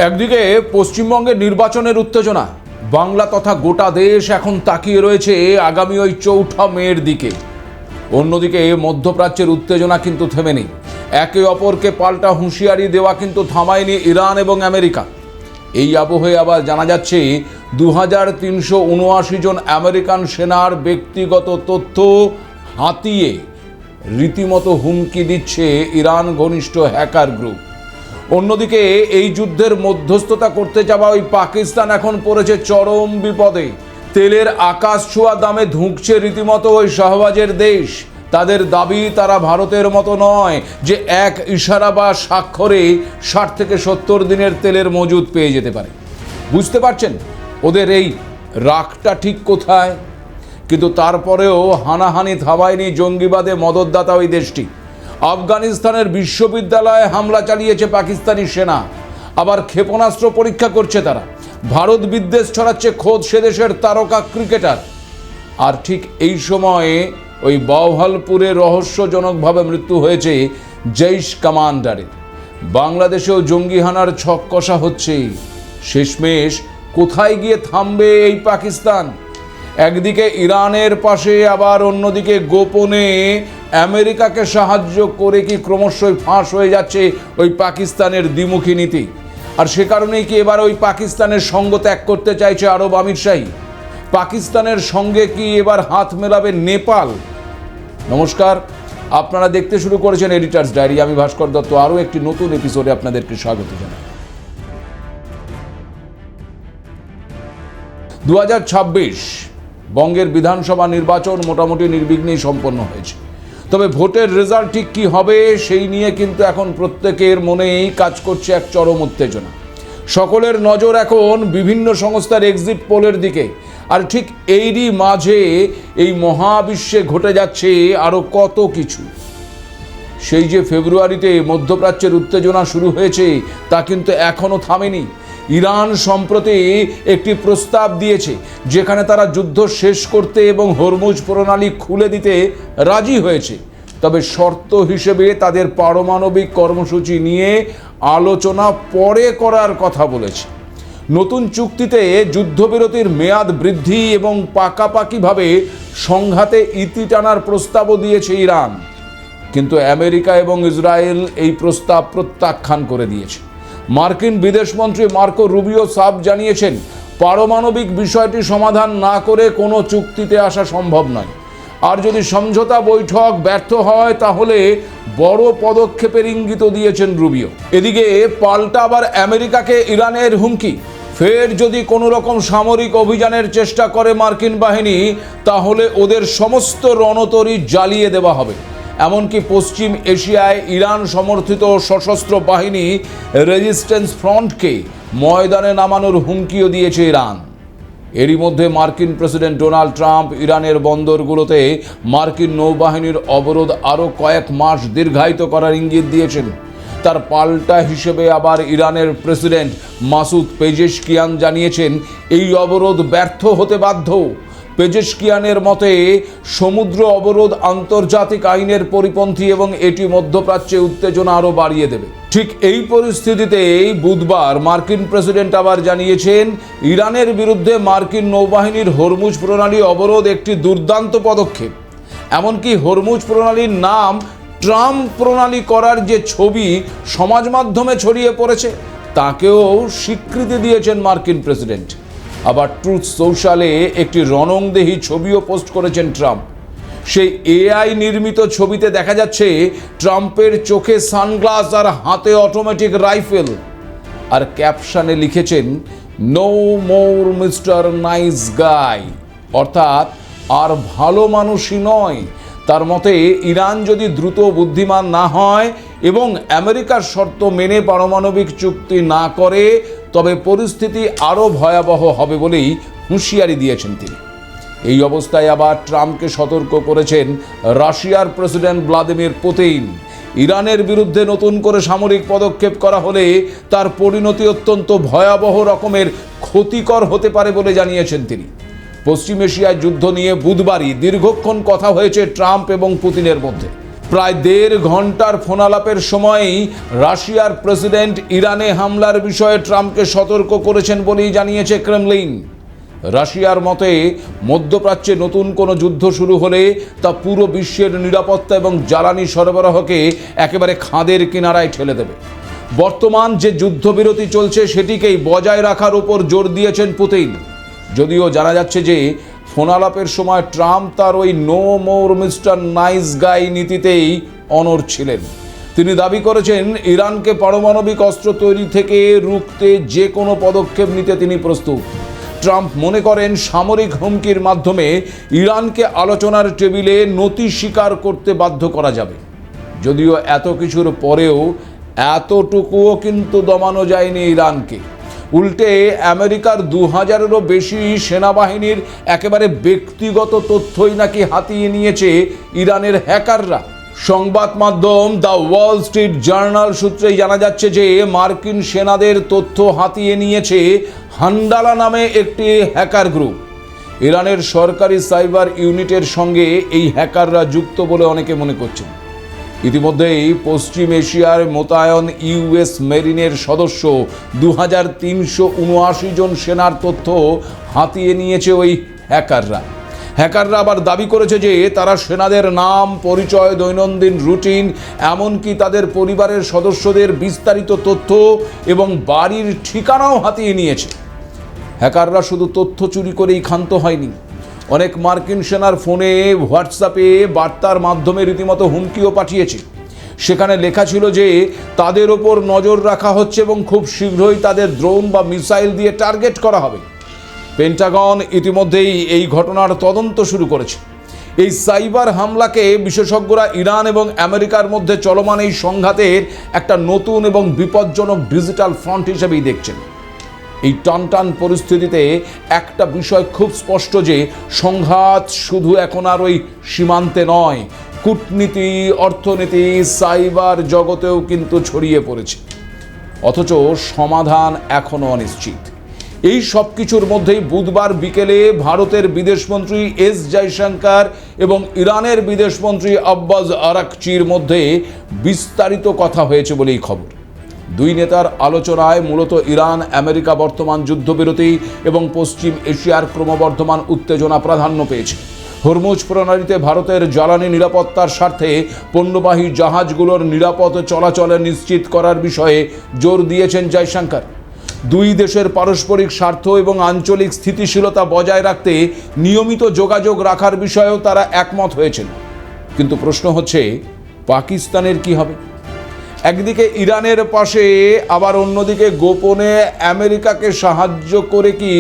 একদিকে পশ্চিমবঙ্গের নির্বাচনের উত্তেজনা, বাংলা তথা গোটা দেশ এখন তাকিয়ে রয়েছে আগামী ওই 4 মের দিকে। অন্যদিকে মধ্যপ্রাচ্যের উত্তেজনা কিন্তু থেমেনি। একে অপরকে পাল্টা হুঁশিয়ারি দেওয়া কিন্তু থামায়নি ইরান এবং আমেরিকা। এই আবহে আবার জানা যাচ্ছে 2379 জন আমেরিকান সেনার ব্যক্তিগত তথ্য হাতিয়ে রীতিমতো হুমকি দিচ্ছে ইরান ঘনিষ্ঠ হ্যাকার গ্রুপ। অন্যদিকে এই যুদ্ধের মধ্যস্থতা করতে যাওয়া ওই পাকিস্তান এখন পড়েছে চরম বিপদে। তেলের আকাশ ছোঁয়া দামে ধুঁকছে রীতিমতো ওই শাহবাজের দেশ। তাদের দাবি তারা ভারতের মতো নয় যে এক ইশারা বা স্বাক্ষরে 60 থেকে 70 দিনের তেলের মজুদ পেয়ে যেতে পারে। বুঝতে পারছেন ওদের এই রাগটা ঠিক কোথায়? কিন্তু তারপরেও হানাহানি থামায়নি জঙ্গিবাদে মদতদাতা ওই দেশটি। আফগানিস্তানের বিশ্ববিদ্যালয়ে হামলা চালিয়েছে পাকিস্তানি সেনা, আবার ক্ষেপণাস্ত্র পরীক্ষা করছে তারা। ভারত বিদ্বেষ ছড়াচ্ছে খোদ সে দেশের তারকা ক্রিকেটার। আর ঠিক এই সময়ে ওই বাওহালপুরে রহস্যজনকভাবে মৃত্যু হয়েছে জৈশ কমান্ডারের। বাংলাদেশেও জঙ্গি হানার ছক কষা হচ্ছে। শেষমেশ কোথায় গিয়ে থামবে এই পাকিস্তান? একদিকে ইরানের পাশে, আবার অন্যদিকে গোপনে আমেরিকাকে সাহায্য করে কি ক্রমশই ফাঁস হয়ে যাচ্ছে ওই পাকিস্তানের দ্বিমুখী নীতি? আর সে কারণেই কি এবার ওই পাকিস্তানের সঙ্গ ত্যাগ করতে চাইছে আরব আমিরশাহী? পাকিস্তানের সঙ্গে কি এবার হাত মেলাবে নেপাল? নমস্কার, আপনারা দেখতে শুরু করেছেন এডিটার্স ডায়েরি। আমি ভাস্কর দত্ত আরও একটি নতুন এপিসোডে আপনাদেরকে স্বাগত জানাই। 2026 বঙ্গের বিধানসভা নির্বাচন মোটামুটি নির্বিঘ্নেই সম্পন্ন হয়েছে। তবে ভোটের রেজাল্ট ঠিক কী হবে সেই নিয়ে কিন্তু এখন প্রত্যেকের মনেই কাজ করছে এক চরম উত্তেজনা। সকলের নজর এখন বিভিন্ন সংস্থার এক্সিট পোলের দিকে। আর ঠিক এরই মাঝে এই মহাবিশ্বে ঘটে যাচ্ছে আরও কত কিছু। সেই যে ফেব্রুয়ারিতে মধ্যপ্রাচ্যের উত্তেজনা শুরু হয়েছে তা কিন্তু এখনও থামেনি। ইরান সম্প্রতি একটি প্রস্তাব দিয়েছে যেখানে তারা যুদ্ধ শেষ করতে এবং হরমুজ প্রণালী খুলে দিতে রাজি হয়েছে। তবে শর্ত হিসেবে তাদের পারমাণবিক কর্মসূচি নিয়ে আলোচনা পরে করার কথা বলেছে। নতুন চুক্তিতে যুদ্ধবিরতির মেয়াদ বৃদ্ধি এবং পাকাপাকিভাবে সংঘাতে ইতি টানার প্রস্তাবও দিয়েছে ইরান। কিন্তু আমেরিকা এবং ইসরায়েল এই প্রস্তাব প্রত্যাখ্যান করে দিয়েছে। মার্কিন বিদেশমন্ত্রী মার্কো রুবিও সাফ জানিয়েছেন, পারমাণবিক বিষয়টি সমাধান না করে কোনো চুক্তিতে আসা সম্ভব নয়। আর যদি সমঝোতা বৈঠক ব্যর্থ হয় তাহলে বড় পদক্ষেপের ইঙ্গিত দিয়েছেন রুবিও। এদিকে পাল্টা আবার আমেরিকাকে ইরানের হুমকি। ফের যদি কোনো রকম সামরিক অভিযানের চেষ্টা করে মার্কিন বাহিনী, তাহলে ওদের সমস্ত রণতরী জ্বালিয়ে দেওয়া হবে। এমনকি পশ্চিম এশিয়ায় ইরান সমর্থিত সশস্ত্র বাহিনী রেজিস্ট্যান্স ফ্রন্টকে ময়দানে নামানোর হুমকিও দিয়েছে ইরান। এরই মধ্যে মার্কিন প্রেসিডেন্ট ডোনাল্ড ট্রাম্প ইরানের বন্দরগুলোতে মার্কিন নৌবাহিনীর অবরোধ আরও কয়েক মাস দীর্ঘায়িত করার ইঙ্গিত দিয়েছেন। তার পাল্টা হিসেবে আবার ইরানের প্রেসিডেন্ট মাসুদ পেজেশকিয়ান জানিয়েছেন এই অবরোধ ব্যর্থ হতে বাধ্য। পেজেশকিয়ানের মতে সমুদ্র অবরোধ আন্তর্জাতিক আইনের পরিপন্থী এবং এটি মধ্যপ্রাচ্যে উত্তেজনা আরও বাড়িয়ে দেবে। ঠিক এই পরিস্থিতিতে বুধবার মার্কিন প্রেসিডেন্ট আবার জানিয়েছেন ইরানের বিরুদ্ধে মার্কিন নৌবাহিনীর হরমুজ প্রণালী অবরোধ একটি দুর্দান্ত পদক্ষেপ। এমনকি হরমুজ প্রণালীর নাম ট্রাম্প প্রণালী করার যে ছবি সমাজ মাধ্যমে ছড়িয়ে পড়েছে তাকেও স্বীকৃতি দিয়েছেন মার্কিন প্রেসিডেন্ট। আবার ট্রুথ সোশ্যালে একটি রণংদেহী ছবিও পোস্ট করেছেন ট্রাম্প। সেই এআই নির্মিত ছবিতে দেখা যাচ্ছে ট্রাম্পের চোখে সানগ্লাস আর হাতে অটোমেটিক রাইফেল। আর ক্যাপশনে লিখেছেন no more mister nice guy, অর্থাৎ আর ভালো মানুষই নয়। তার মতে ইরান যদি দ্রুত বুদ্ধিমান না হয় এবং আমেরিকার শর্ত মেনে পারমাণবিক চুক্তি না করে তবে পরিস্থিতি আরও ভয়াবহ হবে বলেই হুঁশিয়ারি দিয়েছেন তিনি। এই অবস্থায় আবার ট্রাম্পকে সতর্ক করেছেন রাশিয়ার প্রেসিডেন্ট ভ্লাদিমির পুতিন। ইরানের বিরুদ্ধে নতুন করে সামরিক পদক্ষেপ করা হলে তার পরিণতি অত্যন্ত ভয়াবহ রকমের ক্ষতিকর হতে পারে বলে জানিয়েছেন তিনি। পশ্চিম এশিয়ায় যুদ্ধ নিয়ে বুধবারই দীর্ঘক্ষণ কথা হয়েছে ট্রাম্প এবং পুতিনের মধ্যে। প্রায় 1.5 ঘন্টার ফোনালাপের সময়ই রাশিয়ার প্রেসিডেন্ট ইরানে হামলার বিষয়ে ট্রাম্পকে সতর্ক করেছেন বলেই জানিয়েছে ক্রেমলিন। রাশিয়ার মতে মধ্যপ্রাচ্যে নতুন কোনো যুদ্ধ শুরু হলে তা পুরো বিশ্বের নিরাপত্তা এবং জ্বালানি সরবরাহকে একেবারে খাদের কিনারায় ঠেলে দেবে। বর্তমান যে যুদ্ধবিরতি চলছে সেটিকেই বজায় রাখার উপর জোর দিয়েছেন পুতিন। যদিও জানা যাচ্ছে যে ফোনালাপের সময় ট্রাম্প তার ওই no more mister nice guy নীতিতেই অনড় ছিলেন। তিনি দাবি করেছেন ইরানকে পারমাণবিক অস্ত্র তৈরি থেকে রুখতে যে কোনো পদক্ষেপ নিতে তিনি প্রস্তুত। ট্রাম্প মনে করেন সামরিক হুমকির মাধ্যমে ইরানকে আলোচনার টেবিলে নতি স্বীকার করতে বাধ্য করা যাবে। যদিও এত কিছুর পরেও এতটুকুও কিন্তু দমানো যায়নি ইরানকে। উল্টে আমেরিকার 2000-এরও বেশি সেনাবাহিনীর একেবারে ব্যক্তিগত তথ্যই নাকি হাতিয়ে নিয়েছে ইরানের হ্যাকাররা। সংবাদ মাধ্যম দ্য ওয়াল স্ট্রিট জার্নাল সূত্রেই জানা যাচ্ছে যে মার্কিন সেনাদের তথ্য হাতিয়ে নিয়েছে হান্ডালা নামে একটি হ্যাকার গ্রুপ। ইরানের সরকারি সাইবার ইউনিটের সঙ্গে এই হ্যাকাররা যুক্ত বলে অনেকে মনে করছেন। ইতিমধ্যেই পশ্চিম এশিয়ার মোতায়েন ইউএস মেরিনের সদস্য 2379 জন সেনার তথ্য হাতিয়ে নিয়েছে ওই হ্যাকাররা। হ্যাকাররা আবার দাবি করেছে যে তারা সেনাদের নাম, পরিচয়, দৈনন্দিন রুটিন, এমনকি তাদের পরিবারের সদস্যদের বিস্তারিত তথ্য এবং বাড়ির ঠিকানাও হাতিয়ে নিয়েছে। হ্যাকাররা শুধু তথ্য চুরি করেই ক্ষান্ত হয়নি, অনেক মার্কিন সেনার ফোনে, হোয়াটসঅ্যাপে বার্তার মাধ্যমে রীতিমতো হুমকিও পাঠিয়েছে। সেখানে লেখা ছিল যে তাদের ওপর নজর রাখা হচ্ছে এবং খুব শীঘ্রই তাদের ড্রোন বা মিসাইল দিয়ে টার্গেট করা হবে। পেন্টাগন ইতিমধ্যেই এই ঘটনার তদন্ত শুরু করেছে। এই সাইবার হামলাকে বিশেষজ্ঞরা ইরান এবং আমেরিকার মধ্যে চলমান এই সংঘাতের একটা নতুন এবং বিপজ্জনক ডিজিটাল ফ্রন্ট হিসেবেই দেখছেন। এই টানটান পরিস্থিতিতে একটা বিষয় খুব স্পষ্ট যে সংঘাত শুধু এখন আর ওই সীমান্তে নয়, কূটনীতি, অর্থনীতি, সাইবার জগতেও কিন্তু ছড়িয়ে পড়েছে। অথচ সমাধান এখনও অনিশ্চিত। এই সব কিছুর মধ্যেই বুধবার বিকেলে ভারতের বিদেশমন্ত্রী এস জয়শঙ্কর এবং ইরানের বিদেশমন্ত্রী আব্বাস আরাকচির মধ্যে বিস্তারিত কথা হয়েছে বলেই খবর। দুই নেতার আলোচনায় মূলত ইরান আমেরিকা বর্তমান যুদ্ধবিরতি এবং পশ্চিম এশিয়ার ক্রমবর্ধমান উত্তেজনা প্রাধান্য পেয়েছে। হরমুজ প্রণালীতে ভারতের জ্বালানি নিরাপত্তার স্বার্থে পণ্যবাহী জাহাজগুলোর নিরাপদ চলাচলে নিশ্চিত করার বিষয়ে জোর দিয়েছেন জয়শঙ্কর। দুই দেশের পারস্পরিক স্বার্থ এবং আঞ্চলিক স্থিতিশীলতা বজায় রাখতে নিয়মিত যোগাযোগ রাখার বিষয়েও তারা একমত হয়েছেন। কিন্তু প্রশ্ন হচ্ছে, পাকিস্তানের কি হবে? একদিকে ইরানের পাশে, আবার অন্যদিকে গোপনে আমেরিকাকে সাহায্য করে কি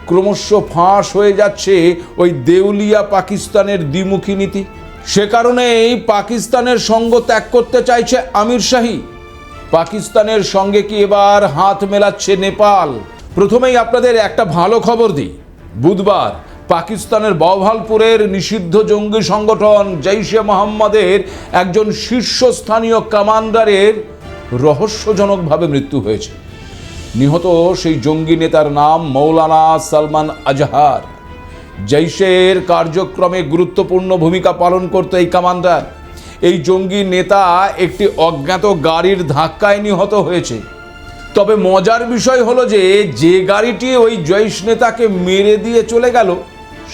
ক্রমশ ফাঁস হয়ে যাচ্ছে ওই দেউলিয়া পাকিস্তানের দ্বিমুখী নীতি? সে কারণেই পাকিস্তানের সঙ্গ ত্যাগ করতে চাইছে আমির শাহী। পাকিস্তানের সঙ্গে কি এবার হাত মেলাচ্ছে নেপাল? প্রথমেই আপনাদের একটা ভালো খবর দিই। বুধবার পাকিস্তানের বাওভালপুরের নিষিদ্ধ জঙ্গি সংগঠন জৈশে মোহাম্মদের একজন শীর্ষস্থানীয় কমান্ডারের রহস্যজনকভাবে মৃত্যু হয়েছে। নিহত সেই জঙ্গি নেতার নাম মৌলানা সালমান আজহার। জৈশের কার্যক্রমে গুরুত্বপূর্ণ ভূমিকা পালন করত এই কমান্ডার। এই জঙ্গি নেতা একটি অজ্ঞাত গাড়ির ধাক্কায় নিহত হয়েছে। তবে মজার বিষয় হলো যে গাড়িটি ওই জৈশ নেতাকে মেরে দিয়ে চলে গেল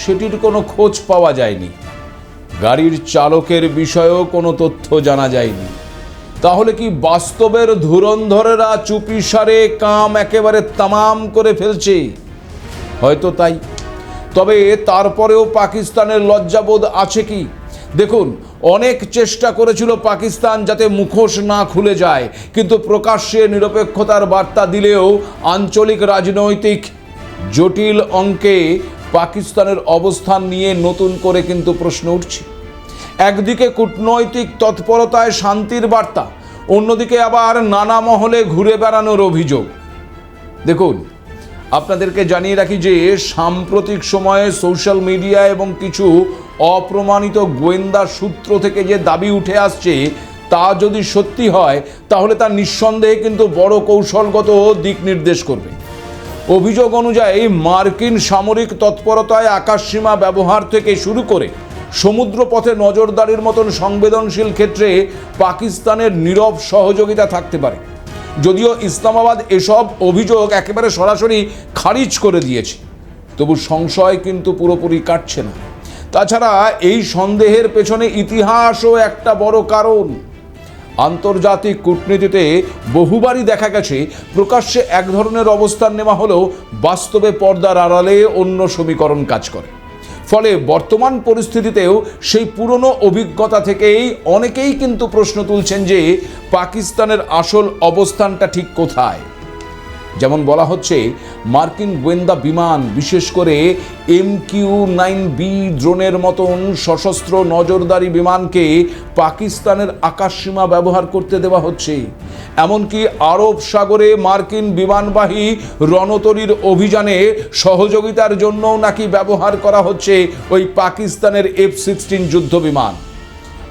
সেটির কোনো খোঁজ পাওয়া যায়নি। গাড়ির চালকের বিষয়েও কোনো তথ্য জানা যায়নি। তাহলে কি বাস্তবের ধুরন্ধরেরা চুপিসারে কাম একেবারে তামাম করে ফেলছে? হয়তো তাই। তবে তারপরেও পাকিস্তানের লজ্জাবোধ আছে কি? দেখুন, অনেক চেষ্টা করেছিল পাকিস্তান যাতে মুখোশ না খুলে যায়, কিন্তু প্রকাশ্যে নিরপেক্ষতার বার্তা দিলেও আঞ্চলিক রাজনৈতিক জটিল অঙ্কে পাকিস্তানের অবস্থান নিয়ে নতুন করে কিন্তু প্রশ্ন উঠছে। একদিকে কূটনৈতিক তৎপরতায় শান্তির বার্তা, অন্যদিকে আবার নানা মহলে ঘুরে বেড়ানোর অভিযোগ। দেখুন, আপনাদেরকে জানিয়ে রাখি যে সাম্প্রতিক সময়ে সোশ্যাল মিডিয়া এবং কিছু অপ্রমাণিত গোয়েন্দা সূত্র থেকে যে দাবি উঠে আসছে তা যদি সত্যি হয় তাহলে তা নিঃসন্দেহে কিন্তু বড় কৌশলগত দিক নির্দেশ করবে। অভিযোগ অনুযায়ী মার্কিন সামরিক তৎপরতায় আকাশসীমা ব্যবহার থেকে শুরু করে সমুদ্রপথে নজরদারির মতন সংবেদনশীল ক্ষেত্রে পাকিস্তানের নীরব সহযোগিতা থাকতে পারে। যদিও ইসলামাবাদ এসব অভিযোগ একেবারে সরাসরি খারিজ করে দিয়েছে, তবু সংশয় কিন্তু পুরোপুরি কাটছে না। তাছাড়া এই সন্দেহের পেছনে ইতিহাসও একটা বড় কারণ। আন্তর্জাতিক কূটনীতিতে বহুবারই দেখা গেছে প্রকাশ্যে এক ধরনের অবস্থান নেওয়া হলেও বাস্তবে পর্দার আড়ালে অন্য সমীকরণ কাজ করে। ফলে বর্তমান পরিস্থিতিতেও সেই পুরনো অভিজ্ঞতা থেকেই অনেকেই কিন্তু প্রশ্ন তুলছেন যে পাকিস্তানের আসল অবস্থানটা ঠিক কোথায়। যেমন বলা হচ্ছে, মার্কিন গোয়েন্দা বিমান, বিশেষ করে MQ-9B ড্রোনের মতন সশস্ত্র নজরদারি বিমানকে পাকিস্তানের আকাশসীমা ব্যবহার করতে দেওয়া হচ্ছে। এমনকি আরব সাগরে মার্কিন বিমানবাহী রণতরীর অভিযানে সহযোগিতার জন্যও নাকি ব্যবহার করা হচ্ছে ওই পাকিস্তানের F-16 যুদ্ধ বিমান।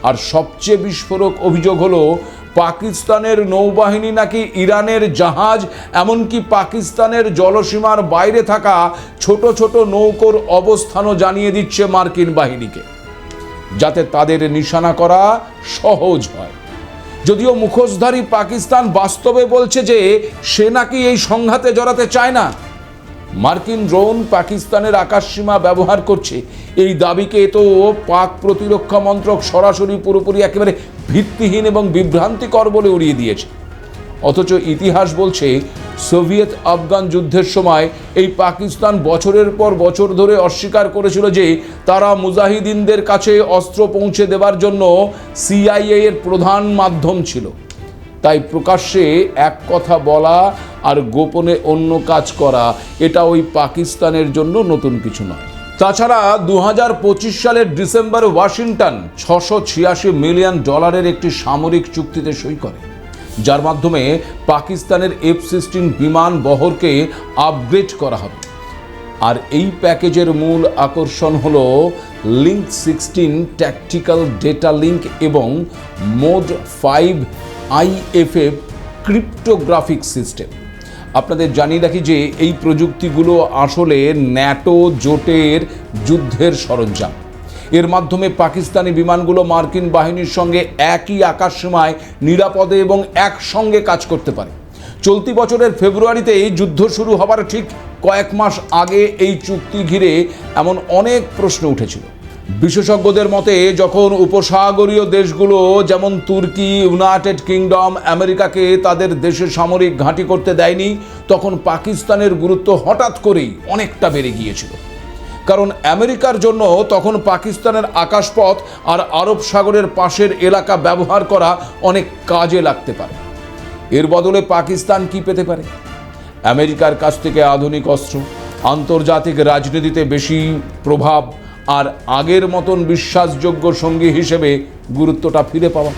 আর সবচেয়ে বিস্ফোরক অভিযোগ হলো, পাকিস্তানের নৌবাহিনী নাকি ইরানের জাহাজ, এমনকি পাকিস্তানের জলসীমার বাইরে থাকা ছোট ছোট নৌকোর অবস্থানও জানিয়ে দিচ্ছে মার্কিন বাহিনীকে, যাতে তাদের নিশানা করা সহজ হয়। যদিও মুখোশধারী পাকিস্তান বাস্তবে বলছে যে সে নাকি এই সংঘাতে জড়াতে চায় না। মার্কিন ড্রোন পাকিস্তানের আকাশসীমা ব্যবহার করছে, এই দাবিকে তো পাক প্রতিরক্ষা মন্ত্রক সরাসরি পুরোপুরি একেবারে ভিত্তিহীন এবং বিভ্রান্তিকর বলে উড়িয়ে দিয়েছে। অথচ ইতিহাস বলছে, সোভিয়েত আফগান যুদ্ধের সময় এই পাকিস্তান বছরের পর বছর ধরে অস্বীকার করেছিল যে তারা মুজাহিদিনদের কাছে অস্ত্র পৌঁছে দেওয়ার জন্য CIA এর প্রধান মাধ্যম ছিল। তাই প্রকাশ্যে এক কথা বলা আর গোপনে অন্য কাজ করা, এটা ওই পাকিস্তানের জন্য নতুন কিছু নয়। তাছাড়া 2025 সালের ডিসেম্বরে ওয়াশিংটন $686 মিলিয়ন একটি সামরিক চুক্তিতে সই করে, যার মাধ্যমে পাকিস্তানের F-16 বিমান বহরকে আপগ্রেড করা হবে। আর এই প্যাকেজের মূল আকর্ষণ হলো লিঙ্ক 16 ট্যাকটিক্যাল ডেটা লিঙ্ক এবং মোড 5 IFF ক্রিপ্টোগ্রাফিক সিস্টেম। আপনাদের জানিয়ে রাখি যে এই প্রযুক্তিগুলো আসলে ন্যাটো জোটের যুদ্ধের সরঞ্জাম। এর মাধ্যমে পাকিস্তানি বিমানগুলো মার্কিন বাহিনীর সঙ্গে একই আকাশসীমায় নিরাপদে এবং একসঙ্গে কাজ করতে পারে। চলতি বছরের ফেব্রুয়ারিতে যুদ্ধ শুরু হবার ঠিক কয়েক মাস আগে এই চুক্তি ঘিরে এমন অনেক প্রশ্ন উঠেছিল। বিশেষজ্ঞদের মতে, যখন উপসাগরীয় দেশগুলো যেমন তুর্কি, ইউনাইটেড কিংডম আমেরিকাকে তাদের দেশে সামরিক ঘাঁটি করতে দেয়নি, তখন পাকিস্তানের গুরুত্ব হঠাৎ করেই অনেকটা বেড়ে গিয়েছিল। কারণ আমেরিকার জন্য তখন পাকিস্তানের আকাশপথ আর আরব সাগরের পাশের এলাকা ব্যবহার করা অনেক কাজে লাগতে পারে। এর বদলে পাকিস্তান কি পেতে পারে? আমেরিকার কাছ থেকে আধুনিক অস্ত্র, আন্তর্জাতিক রাজনীতিতে বেশি প্রভাব আর আগের মতন বিশ্বাসযোগ্য সঙ্গী হিসেবে গুরুত্বটা ফিরে পাওয়া।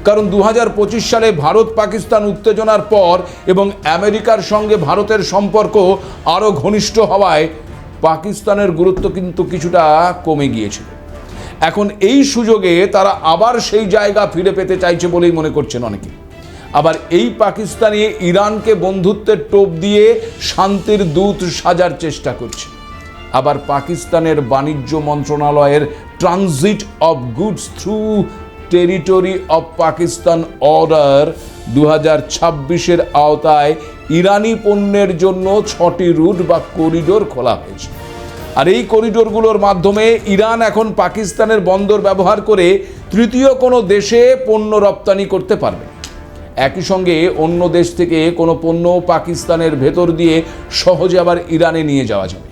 কারণ 2025 সালে ভারত পাকিস্তান উত্তেজনার পর এবং আমেরিকার সঙ্গে ভারতের সম্পর্ক আরও ঘনিষ্ঠ হওয়ায় পাকিস্তানের গুরুত্ব কিন্তু কিছুটা কমে গিয়েছিল। এখন এই সুযোগে তারা আবার সেই জায়গা ফিরে পেতে চাইছে বলেই মনে করছেন অনেকে। আবার এই পাকিস্তানি ইরানকে বন্ধুত্বের টোপ দিয়ে শান্তির দূত সাজার চেষ্টা করছে। আবার পাকিস্তানের বাণিজ্য মন্ত্রণালয়ের transit of goods through territory of Pakistan order 2026-এর আওতায় ইরানি পণ্যের জন্য 6টি রুট বা করিডোর খোলা হয়েছে। আর এই করিডোরগুলোর মাধ্যমে ইরান এখন পাকিস্তানের বন্দর ব্যবহার করে তৃতীয় কোনো দেশে পণ্য রপ্তানি করতে পারবে। একই সঙ্গে অন্য দেশ থেকে কোনো পণ্য পাকিস্তানের ভেতর দিয়ে সহজে আবার ইরানে নিয়ে যাওয়া যাবে।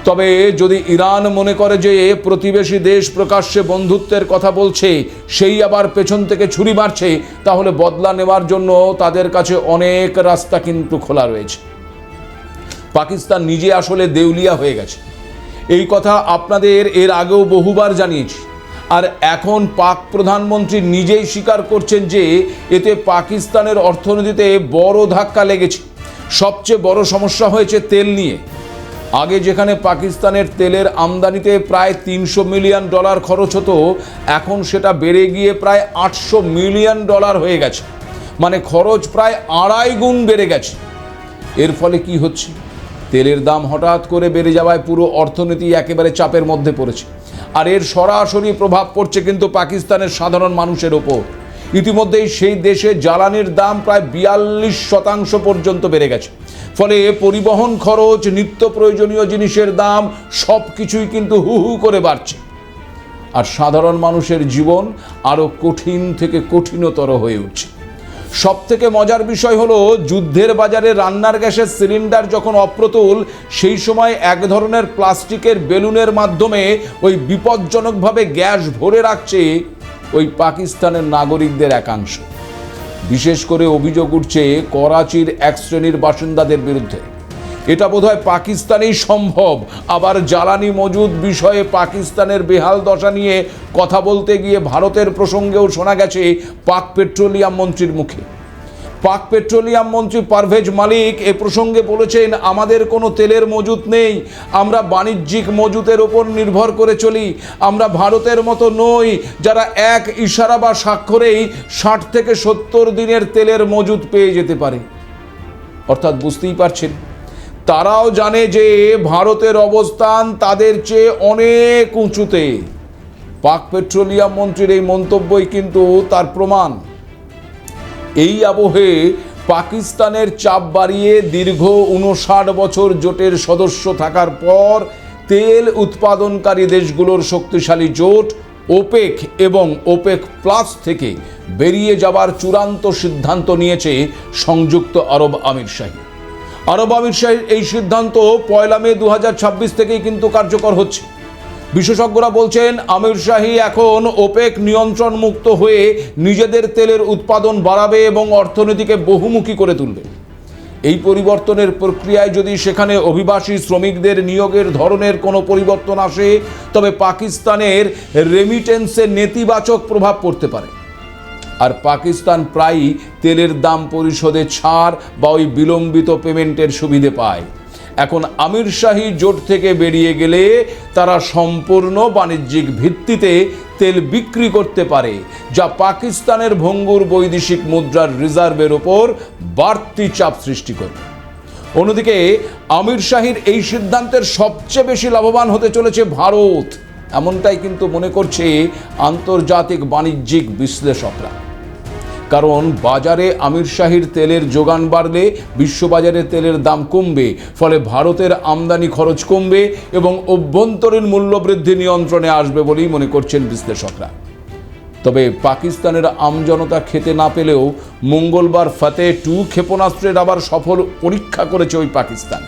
তবে যদি ইরান মনে করে যে প্রতিবেশী দেশ প্রকাশ্যে বন্ধুত্বের কথা বলছে, সেই আবার পেছন থেকে ছুরি মারছে, তাহলে বদলা নেওয়ার জন্য তাদের কাছে অনেক রাস্তা কিন্তু খোলা রয়েছে। পাকিস্তান নিজে আসলে দেউলিয়া হয়ে গেছে, এই কথা আপনাদের এর আগেও বহুবার জানিয়েছি। আর এখন পাক প্রধানমন্ত্রী নিজেই স্বীকার করছেন যে এতে পাকিস্তানের অর্থনীতিতে বড় ধাক্কা লেগেছে। সবচেয়ে বড় সমস্যা হয়েছে তেল নিয়ে। আগে যেখানে পাকিস্তানের তেলের আমদানিতে প্রায় $300 মিলিয়ন খরচ হতো, এখন সেটা বেড়ে গিয়ে প্রায় $800 মিলিয়ন হয়ে গেছে। মানে খরচ প্রায় 2.5 গুণ বেড়ে গেছে। এর ফলে কি হচ্ছে? তেলের দাম হঠাৎ করে বেড়ে যাওয়ায় পুরো অর্থনীতি একেবারে চাপের মধ্যে পড়েছে। আর এর সরাসরি প্রভাব পড়ছে কিন্তু পাকিস্তানের সাধারণ মানুষের ওপর। ইতিমধ্যেই সেই দেশে জ্বালানির দাম প্রায় 42% পর্যন্ত বেড়ে গেছে। ফলে পরিবহন খরচ, নিত্য প্রয়োজনীয় জিনিসের দাম সব কিছুই কিন্তু হু হু করে বাড়ছে। আর সাধারণ মানুষের জীবন আরও কঠিন থেকে কঠিনতর হয়ে উঠছে। সব থেকে মজার বিষয় হলো, যুদ্ধের বাজারে রান্নার গ্যাসের সিলিন্ডার যখন অপ্রতুল, সেই সময় এক ধরনের প্লাস্টিকের বেলুনের মাধ্যমে ওই বিপজ্জনকভাবে গ্যাস ভরে রাখছে ওই পাকিস্তানের নাগরিকদের একাংশ। বিশেষ করে অভিযোগ উঠছে করাচির এক শ্রেণীর বাসিন্দাদের বিরুদ্ধে। এটা বোধহয় পাকিস্তানেই সম্ভব। আবার জ্বালানি মজুদ বিষয়ে পাকিস্তানের বেহাল দশা নিয়ে কথা বলতে গিয়ে ভারতের প্রসঙ্গেও শোনা গেছে পাক পেট্রোলিয়াম মন্ত্রীর মুখে। পাক পেট্রোলিয়াম মন্ত্রী পারভেজ মালিক এ প্রসঙ্গে বলেছেন, আমাদের কোনো তেলের মজুত নেই, আমরা বাণিজ্যিক মজুতের ওপর নির্ভর করে চলি। আমরা ভারতের মতো নই, যারা এক ইশারা বা স্বাক্ষরেই 60 থেকে 70 দিনের তেলের মজুত পেয়ে যেতে পারে। অর্থাৎ বুঝতেই পারছেন, তারাও জানে যে ভারতের অবস্থান তাদের চেয়ে অনেক উঁচুতে। পাক পেট্রোলিয়াম মন্ত্রীর এই মন্তব্যই কিন্তু তার প্রমাণ। এই আবহে পাকিস্তানের চাপ বাড়িয়ে দীর্ঘ 59 বছর জোটের সদস্য থাকার পর তেল উৎপাদনকারী দেশগুলোর শক্তিশালী জোট ওপেক এবং ওপেক প্লাস থেকে বেরিয়ে যাবার চূড়ান্ত সিদ্ধান্ত নিয়েছে সংযুক্ত আরব আমিরশাহী। আরব আমিরশাহীর এই সিদ্ধান্ত 1 মে 2026 থেকেই কিন্তু কার্যকর হচ্ছে। বিশেষজ্ঞরা বলছেন, আমিরশাহী এখন ওপেক নিয়ন্ত্রণ মুক্ত হয়ে নিজেদের তেলের উৎপাদন বাড়াবে এবং অর্থনীতিকে বহুমুখী করে তুলবে। এই পরিবর্তনের প্রক্রিয়ায় যদি সেখানে অভিবাসী শ্রমিকদের নিয়োগের ধরনের কোনো পরিবর্তন আসে, তবে পাকিস্তানের রেমিটেন্সে নেতিবাচক প্রভাব পড়তে পারে। আর পাকিস্তান প্রায়ই তেলের দাম পরিশোধে ছাড় বা ওই বিলম্বিত পেমেন্টের সুবিধে পায়। এখন আমিরশাহী জোট থেকে বেরিয়ে গেলে তারা সম্পূর্ণ বাণিজ্যিক ভিত্তিতে তেল বিক্রি করতে পারে, যা পাকিস্তানের ভঙ্গুর বৈদেশিক মুদ্রার রিজার্ভের ওপর বাড়তি চাপ সৃষ্টি করবে। অন্যদিকে আমিরশাহীর এই সিদ্ধান্তের সবচেয়ে বেশি লাভবান হতে চলেছে ভারত, এমনটাই কিন্তু মনে করছে আন্তর্জাতিক বাণিজ্যিক বিশ্লেষকরা। কারণ বাজারে আমিরশাহীর তেলের যোগান বাড়লে বিশ্ববাজারে তেলের দাম কমবে, ফলে ভারতের আমদানি খরচ কমবে এবং অভ্যন্তরীণ মূল্যবৃদ্ধি নিয়ন্ত্রণে আসবে বলেই মনে করছেন বিশ্লেষকরা। তবে পাকিস্তানের আমজনতা খেতে না পেলেও মঙ্গলবার ফতেহ 2 ক্ষেপণাস্ত্রের আবার সফল পরীক্ষা করেছে ওই পাকিস্তান।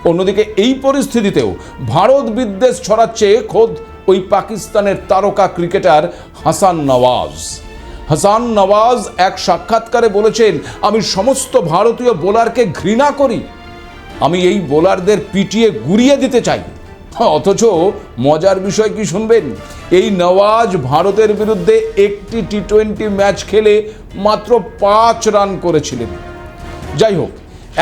অন্যদিকে এই পরিস্থিতিতেও ভারত বিদ্বেষ ছড়াচ্ছে খোদ ওই পাকিস্তানের তারকা ক্রিকেটার হাসান নওয়াজ। হাসান নওয়াজ এক সাক্ষাৎকারে বলেছেন, আমি সমস্ত ভারতীয় বোলারকে ঘৃণা করি, আমি এই বোলারদের পিটিয়ে গুড়িয়ে দিতে চাই। অথচ মজার বিষয় কি শুনবেন, এই নওয়াজ ভারতের বিরুদ্ধে একটি টি-20 ম্যাচ খেলে মাত্র 5 রান করেছিলেন। যাই হোক,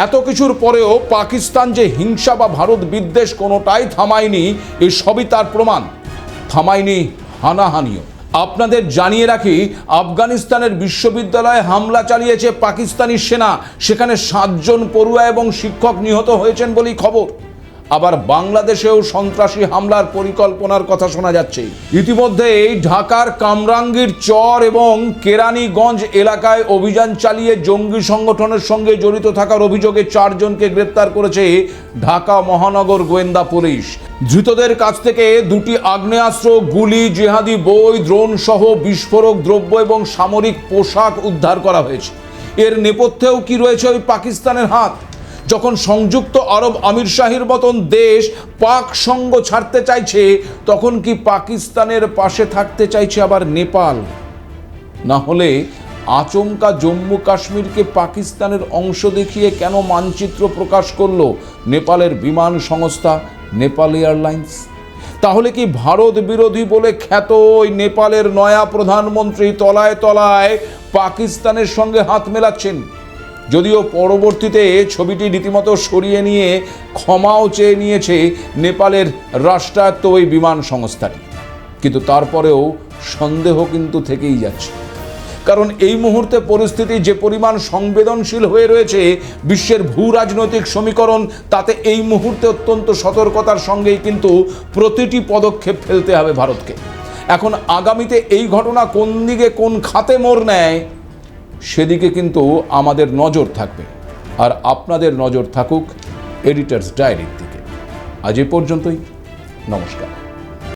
এত কিছুর পরেও পাকিস্তান যে হিংসা বা ভারত বিদ্বেষ কোনোটাই থামায়নি, এই সবই তার প্রমাণ। থামায়নি হানাহানিও। আপনাদের জানিয়ে রাখি, আফগানিস্তানের বিশ্ববিদ্যালয়ে হামলা চালিয়েছে পাকিস্তানি সেনা, সেখানে 7 জন পড়ুয়া এবং শিক্ষক নিহত হয়েছেন বলেই খবর। আবার বাংলাদেশেও সন্ত্রাসী হামলার পরিকল্পনার কথা শোনা যাচ্ছে। ইতিমধ্যেই ঢাকার কামরাঙ্গীর চর এবং কেরানীগঞ্জ এলাকায় অভিযান চালিয়ে জঙ্গি সংগঠনের সঙ্গে জড়িত থাকার অভিযোগে 4 জনকে গ্রেপ্তার করেছে ঢাকা মহানগর গোয়েন্দা পুলিশ। ধৃতদের কাছ থেকে 2টি আগ্নেয়াস্ত্র, গুলি, জেহাদি বই, ড্রোন সহ বিস্ফোরক দ্রব্য এবং সামরিক পোশাক উদ্ধার করা হয়েছে। এর নেপথ্যেও কি রয়েছে ওই পাকিস্তানের হাত? যখন সংযুক্ত আরব আমিরশাহীর মতন দেশ পাক সঙ্গ ছাড়তে চাইছে, তখন কি পাকিস্তানের পাশে থাকতে চাইছে আবার নেপাল? না হলে আচমকা জম্মু কাশ্মীরকে পাকিস্তানের অংশ দেখিয়ে কেন মানচিত্র প্রকাশ করলো নেপালের বিমান সংস্থা নেপাল এয়ারলাইন্স? তাহলে কি ভারত বিরোধী বলে খ্যাত ওই নেপালের নয়া প্রধানমন্ত্রী তলায় তলায় পাকিস্তানের সঙ্গে হাত মেলাচ্ছেন? যদিও পরবর্তীতে ছবিটি রীতিমতো সরিয়ে নিয়ে ক্ষমাও চেয়ে নিয়েছে নেপালের রাষ্ট্রায়ত্ত ওই বিমান সংস্থাটি, কিন্তু তারপরেও সন্দেহ কিন্তু থেকেই যাচ্ছে। কারণ এই মুহূর্তে পরিস্থিতি যে পরিমাণ সংবেদনশীল হয়ে রয়েছে বিশ্বের ভূ রাজনৈতিক সমীকরণ, তাতে এই মুহূর্তে অত্যন্ত সতর্কতার সঙ্গেই কিন্তু প্রতিটি পদক্ষেপ ফেলতে হবে ভারতকে। এখন আগামীতে এই ঘটনা কোন দিকে কোন খাতে মোড় নেয় সেদিকে কিন্তু আমাদের নজর থাকবে, আর আপনাদের নজর থাকুক এডিটরস ডায়েরির দিকে। আজ এ পর্যন্তই, নমস্কার।